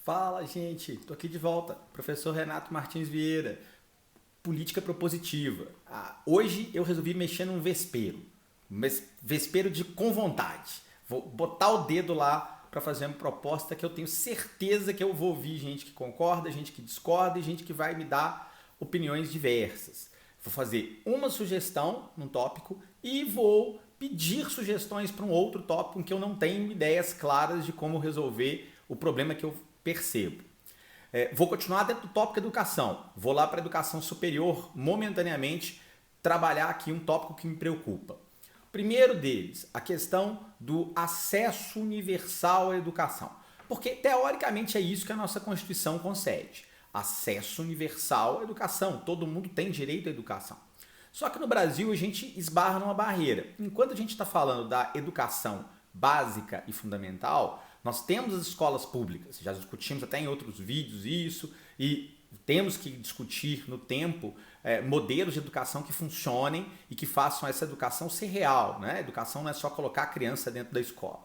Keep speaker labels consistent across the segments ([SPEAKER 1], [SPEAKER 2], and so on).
[SPEAKER 1] Fala, gente! Tô aqui de volta. Professor Renato Martins Vieira. Política propositiva. Hoje eu resolvi mexer num vespeiro. Vespeiro com vontade. Vou botar o dedo lá para fazer uma proposta que eu tenho certeza que eu vou ouvir gente que concorda, gente que discorda e gente que vai me dar opiniões diversas. Vou fazer uma sugestão num tópico e vou pedir sugestões para um outro tópico em que eu não tenho ideias claras de como resolver o problema que eu percebo. Vou continuar dentro do tópico educação. Vou lá para a educação superior, momentaneamente, trabalhar aqui um tópico que me preocupa. O primeiro deles, a questão do acesso universal à educação. Porque, teoricamente, é isso que a nossa Constituição concede. Acesso universal à educação. Todo mundo tem direito à educação. Só que no Brasil a gente esbarra numa barreira. Enquanto a gente está falando da educação básica e fundamental, nós temos as escolas públicas, já discutimos até em outros vídeos isso, e temos que discutir no tempo modelos de educação que funcionem e que façam essa educação ser real. Né? A educação não é só colocar a criança dentro da escola.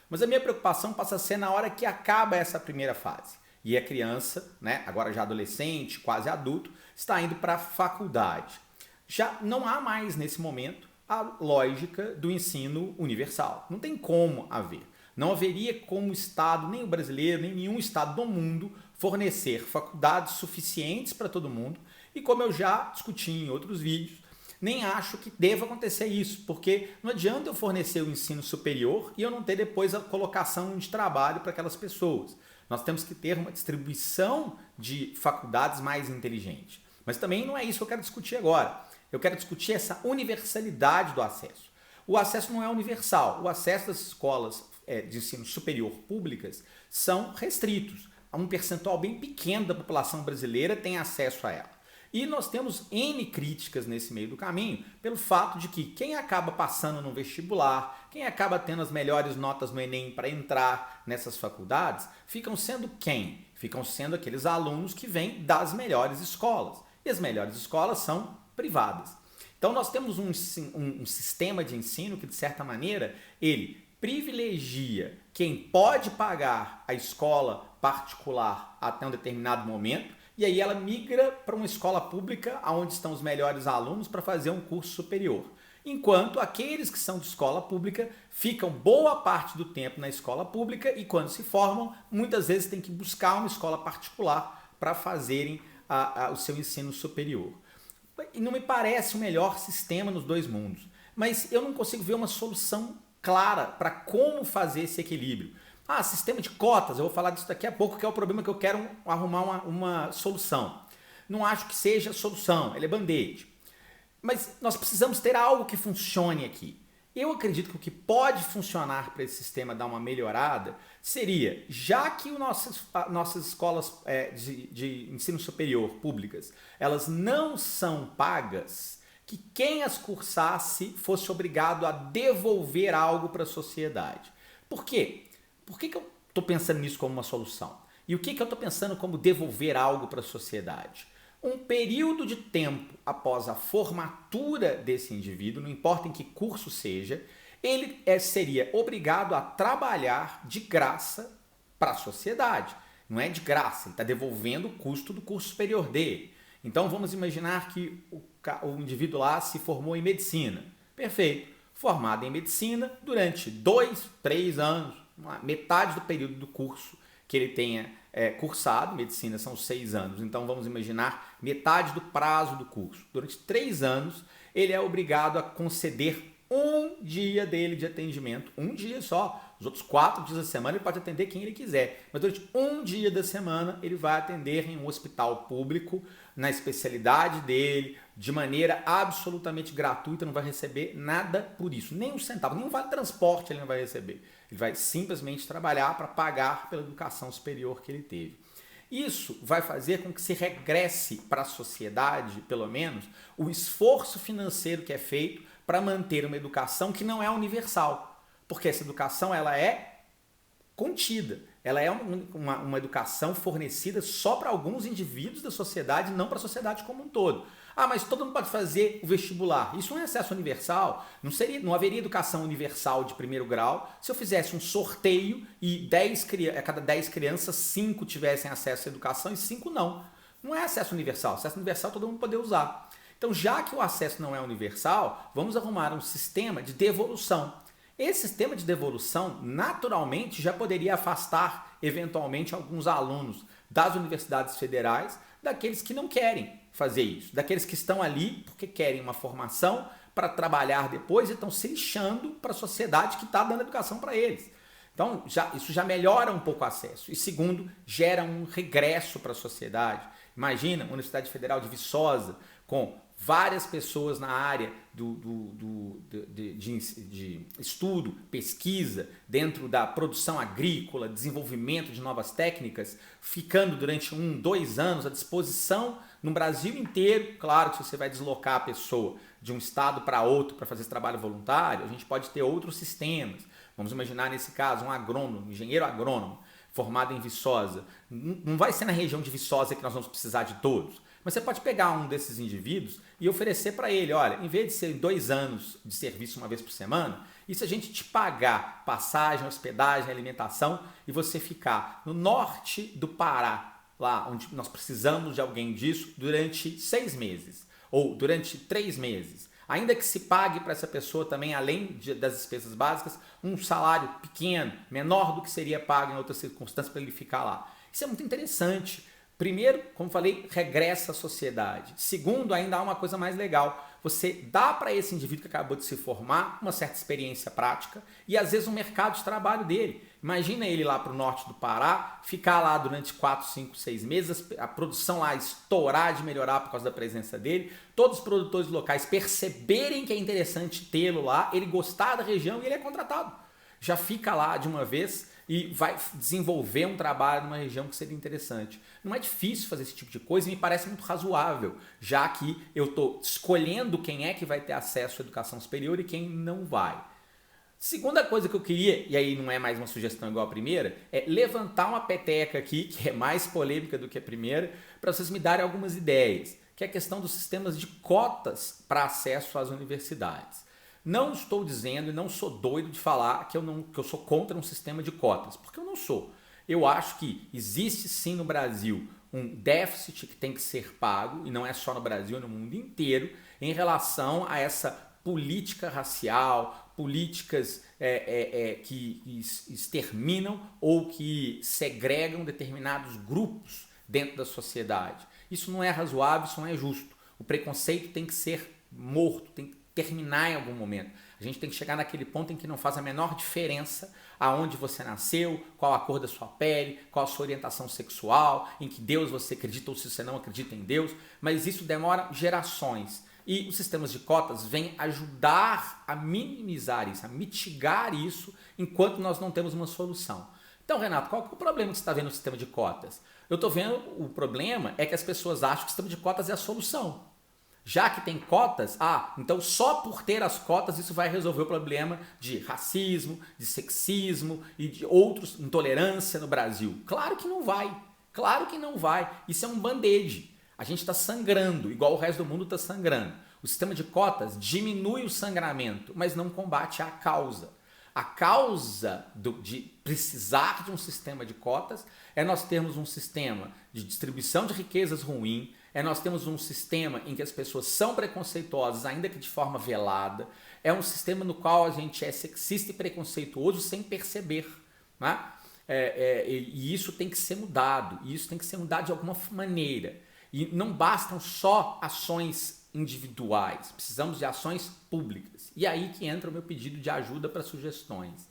[SPEAKER 1] Mas a minha preocupação passa a ser na hora que acaba essa primeira fase. E a criança, né, agora já adolescente, quase adulto, está indo para a faculdade. Já não há mais nesse momento a lógica do ensino universal. Não tem como haver. Não haveria como o Estado, nem o brasileiro, nem nenhum Estado do mundo, fornecer faculdades suficientes para todo mundo. E como eu já discuti em outros vídeos, nem acho que deva acontecer isso, porque não adianta eu fornecer o ensino superior e eu não ter depois a colocação de trabalho para aquelas pessoas. Nós temos que ter uma distribuição de faculdades mais inteligente. Mas também não é isso que eu quero discutir agora. Eu quero discutir essa universalidade do acesso. O acesso não é universal. O acesso das escolas de ensino superior públicas são restritos. Um percentual bem pequeno da população brasileira tem acesso a ela. E nós temos N críticas nesse meio do caminho pelo fato de que quem acaba passando no vestibular, quem acaba tendo as melhores notas no Enem para entrar nessas faculdades, ficam sendo quem? Ficam sendo aqueles alunos que vêm das melhores escolas. E as melhores escolas são privadas. Então nós temos um sistema de ensino que, de certa maneira, ele privilegia quem pode pagar a escola particular até um determinado momento, e aí ela migra para uma escola pública onde estão os melhores alunos para fazer um curso superior. Enquanto aqueles que são de escola pública ficam boa parte do tempo na escola pública e quando se formam, muitas vezes têm que buscar uma escola particular para fazerem o seu ensino superior. E não me parece o melhor sistema nos dois mundos, mas eu não consigo ver uma solução clara para como fazer esse equilíbrio. Sistema de cotas, eu vou falar disso daqui a pouco, que é o problema que eu quero arrumar uma solução. Não acho que seja solução, ele é band-aid. Mas nós precisamos ter algo que funcione aqui. Eu acredito que o que pode funcionar para esse sistema dar uma melhorada seria, já que nossas escolas de ensino superior públicas, elas não são pagas, que quem as cursasse fosse obrigado a devolver algo para a sociedade. Por quê? Por que eu estou pensando nisso como uma solução? E o que eu estou pensando como devolver algo para a sociedade? Um período de tempo após a formatura desse indivíduo, não importa em que curso seja, ele seria obrigado a trabalhar de graça para a sociedade. Não é de graça, ele está devolvendo o custo do curso superior dele. Então vamos imaginar que o indivíduo lá se formou em medicina. Perfeito. Formado em medicina durante 2, 3 anos, metade do período do curso que ele tenha cursado. Medicina são 6 anos, então vamos imaginar metade do prazo do curso. Durante 3 anos, ele é obrigado a conceder um dia dele de atendimento, um dia só. Os outros 4 dias da semana ele pode atender quem ele quiser, mas durante um dia da semana ele vai atender em um hospital público, na especialidade dele, de maneira absolutamente gratuita, não vai receber nada por isso, nem um centavo, nem um vale transporte ele não vai receber. Ele vai simplesmente trabalhar para pagar pela educação superior que ele teve. Isso vai fazer com que se regresse para a sociedade, pelo menos, o esforço financeiro que é feito para manter uma educação que não é universal. Porque essa educação ela é contida, ela é uma educação fornecida só para alguns indivíduos da sociedade, não para a sociedade como um todo. Ah, mas todo mundo pode fazer o vestibular. Isso não é acesso universal. Não haveria educação universal de primeiro grau se eu fizesse um sorteio e a cada 10 crianças, 5 tivessem acesso à educação e 5 não. Não é acesso universal. Acesso universal todo mundo poder usar. Então, já que o acesso não é universal, vamos arrumar um sistema de devolução. Esse sistema de devolução, naturalmente, já poderia afastar, eventualmente, alguns alunos das universidades federais daqueles que não querem fazer isso, daqueles que estão ali porque querem uma formação para trabalhar depois e estão se lixando para a sociedade que está dando educação para eles. Então, isso já melhora um pouco o acesso. E segundo, gera um regresso para a sociedade. Imagina a Universidade Federal de Viçosa com várias pessoas na área de estudo, pesquisa, dentro da produção agrícola, desenvolvimento de novas técnicas, ficando durante 1, 2 anos à disposição no Brasil inteiro. Claro que se você vai deslocar a pessoa de um estado para outro para fazer esse trabalho voluntário, a gente pode ter outros sistemas. Vamos imaginar nesse caso um agrônomo, um engenheiro agrônomo, formado em Viçosa. Não vai ser na região de Viçosa que nós vamos precisar de todos. Mas você pode pegar um desses indivíduos e oferecer para ele, olha, em vez de ser 2 anos de serviço uma vez por semana, e se a gente te pagar passagem, hospedagem, alimentação, e você ficar no norte do Pará, lá onde nós precisamos de alguém disso, durante 6 meses, ou durante 3 meses. Ainda que se pague para essa pessoa também, além das despesas básicas, um salário pequeno, menor do que seria pago em outras circunstâncias para ele ficar lá. Isso é muito interessante. Primeiro, como falei, regressa à sociedade. Segundo, ainda há uma coisa mais legal. Você dá para esse indivíduo que acabou de se formar uma certa experiência prática e às vezes um mercado de trabalho dele. Imagina ele lá para o norte do Pará, ficar lá durante 4, 5, 6 meses, a produção lá estourar de melhorar por causa da presença dele, todos os produtores locais perceberem que é interessante tê-lo lá, ele gostar da região e ele é contratado. Já fica lá de uma vez e vai desenvolver um trabalho numa região que seria interessante. Não é difícil fazer esse tipo de coisa e me parece muito razoável, já que eu estou escolhendo quem é que vai ter acesso à educação superior e quem não vai. Segunda coisa que eu queria, e aí não é mais uma sugestão igual a primeira, é levantar uma peteca aqui, que é mais polêmica do que a primeira, para vocês me darem algumas ideias, que é a questão dos sistemas de cotas para acesso às universidades. Não estou dizendo e não sou doido de falar que eu sou contra um sistema de cotas, porque eu não sou. Eu acho que existe sim no Brasil um déficit que tem que ser pago, e não é só no Brasil, é no mundo inteiro, em relação a essa política racial, políticas que exterminam ou que segregam determinados grupos dentro da sociedade. Isso não é razoável, isso não é justo. O preconceito tem que ser morto, tem que terminar em algum momento. A gente tem que chegar naquele ponto em que não faz a menor diferença aonde você nasceu, qual a cor da sua pele, qual a sua orientação sexual, em que Deus você acredita ou se você não acredita em Deus, mas isso demora gerações. E os sistemas de cotas vêm ajudar a minimizar isso, a mitigar isso, enquanto nós não temos uma solução. Então, Renato, qual que é o problema que você está vendo no sistema de cotas? Eu estou vendo o problema é que as pessoas acham que o sistema de cotas é a solução. Já que tem cotas, então só por ter as cotas isso vai resolver o problema de racismo, de sexismo e de outros, intolerância no Brasil. Claro que não vai, claro que não vai. Isso é um band-aid. A gente está sangrando, igual o resto do mundo está sangrando. O sistema de cotas diminui o sangramento, mas não combate a causa. A causa de precisar de um sistema de cotas é nós termos um sistema de distribuição de riquezas ruim, é nós temos um sistema em que as pessoas são preconceituosas, ainda que de forma velada, é um sistema no qual a gente é sexista e preconceituoso sem perceber, né? E isso tem que ser mudado, e isso tem que ser mudado de alguma maneira. E não bastam só ações individuais, precisamos de ações públicas. E aí que entra o meu pedido de ajuda para sugestões.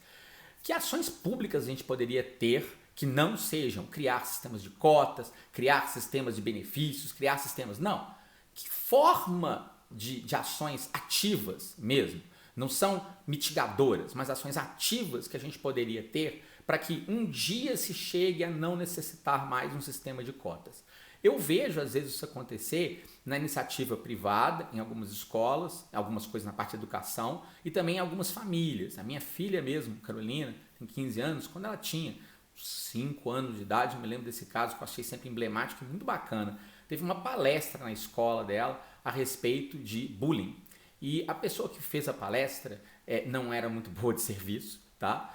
[SPEAKER 1] Que ações públicas a gente poderia ter que não sejam criar sistemas de cotas, criar sistemas de benefícios, criar sistemas... Não. Que forma de ações ativas mesmo, não são mitigadoras, mas ações ativas que a gente poderia ter para que um dia se chegue a não necessitar mais um sistema de cotas. Eu vejo às vezes isso acontecer na iniciativa privada, em algumas escolas, algumas coisas na parte de educação e também em algumas famílias. A minha filha mesmo, Carolina, tem 15 anos, quando ela tinha 5 anos de idade, eu me lembro desse caso que eu achei sempre emblemático e muito bacana. Teve uma palestra na escola dela, a respeito de bullying. E a pessoa que fez a palestra não era muito boa de serviço, tá?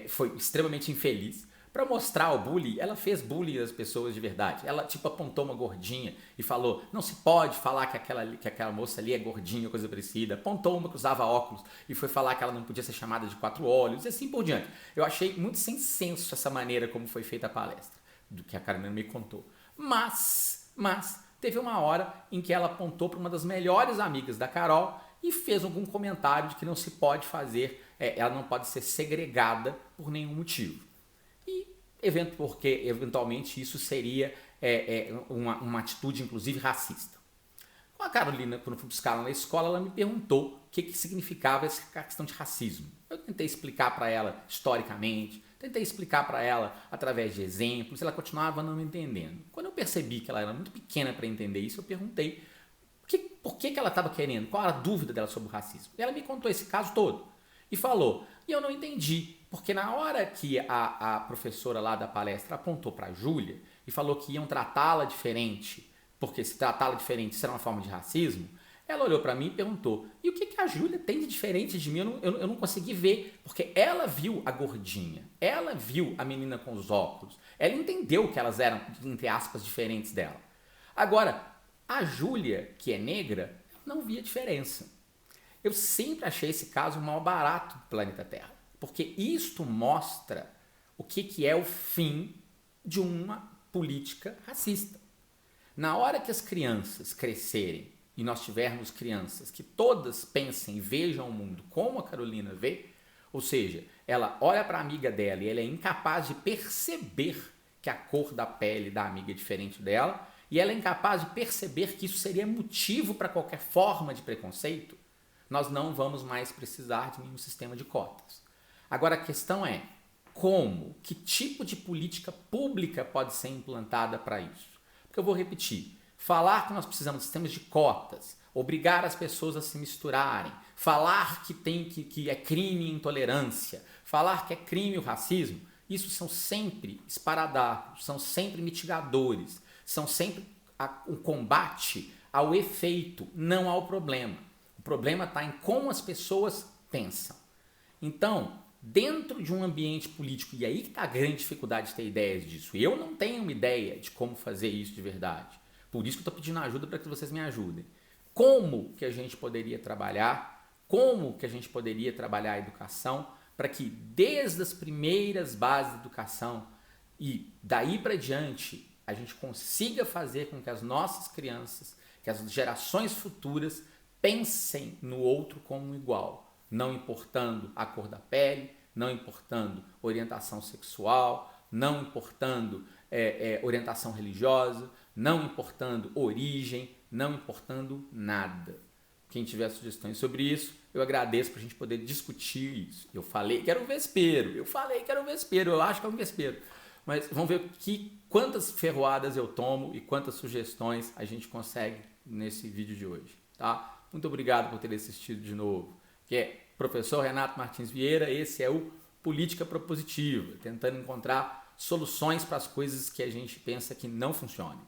[SPEAKER 1] Foi extremamente infeliz. Para mostrar o bullying, ela fez bullying às pessoas de verdade. Ela tipo apontou uma gordinha e falou: não se pode falar que aquela moça ali é gordinha ou coisa parecida. Apontou uma que usava óculos e foi falar que ela não podia ser chamada de quatro olhos e assim por diante. Eu achei muito sem senso essa maneira como foi feita a palestra, do que a Carolina me contou. Mas teve uma hora em que ela apontou para uma das melhores amigas da Carol e fez algum comentário de que não se pode fazer, ela não pode ser segregada por nenhum motivo. Porque eventualmente isso seria uma atitude inclusive racista. Com a Carolina, quando eu fui buscar ela na escola, ela me perguntou o que significava essa questão de racismo. Eu tentei explicar para ela historicamente, tentei explicar para ela através de exemplos, ela continuava não entendendo. Quando eu percebi que ela era muito pequena para entender isso, eu perguntei por que ela estava querendo, qual era a dúvida dela sobre o racismo. E ela me contou esse caso todo e falou, e eu não entendi, porque na hora que a professora lá da palestra apontou para a Júlia e falou que iam tratá-la diferente, porque se tratá-la diferente será uma forma de racismo, ela olhou para mim e perguntou, e o que a Júlia tem de diferente de mim? Eu não consegui ver, porque ela viu a gordinha, ela viu a menina com os óculos, ela entendeu que elas eram, entre aspas, diferentes dela. Agora, a Júlia, que é negra, não via diferença. Eu sempre achei esse caso o mal barato do planeta Terra, porque isto mostra o que é o fim de uma política racista. Na hora que as crianças crescerem e nós tivermos crianças que todas pensem e vejam o mundo como a Carolina vê, ou seja, ela olha para a amiga dela e ela é incapaz de perceber que a cor da pele da amiga é diferente dela, e ela é incapaz de perceber que isso seria motivo para qualquer forma de preconceito, nós não vamos mais precisar de nenhum sistema de cotas. Agora a questão é, que tipo de política pública pode ser implantada para isso? Porque eu vou repetir, falar que nós precisamos de sistemas de cotas, obrigar as pessoas a se misturarem, falar que é crime a intolerância, falar que é crime o racismo, isso são sempre esparadrapos, são sempre mitigadores, são sempre um combate ao efeito, não ao problema. O problema está em como as pessoas pensam. Então, dentro de um ambiente político, e aí que está a grande dificuldade de ter ideias disso. Eu não tenho uma ideia de como fazer isso de verdade. Por isso que eu estou pedindo ajuda para que vocês me ajudem. Como que a gente poderia trabalhar? Como que a gente poderia trabalhar a educação para que desde as primeiras bases da educação e daí para diante a gente consiga fazer com que as nossas crianças, que as gerações futuras pensem no outro como um igual, não importando a cor da pele, não importando orientação sexual, não importando orientação religiosa, não importando origem, não importando nada. Quem tiver sugestões sobre isso, eu agradeço para a gente poder discutir isso. Eu falei que era um vespeiro, eu acho que é um vespeiro. Mas vamos ver quantas ferroadas eu tomo e quantas sugestões a gente consegue nesse vídeo de hoje, tá? Muito obrigado por ter assistido de novo. Que é professor Renato Martins Vieira, esse é o Política Propositiva, tentando encontrar soluções para as coisas que a gente pensa que não funcionam.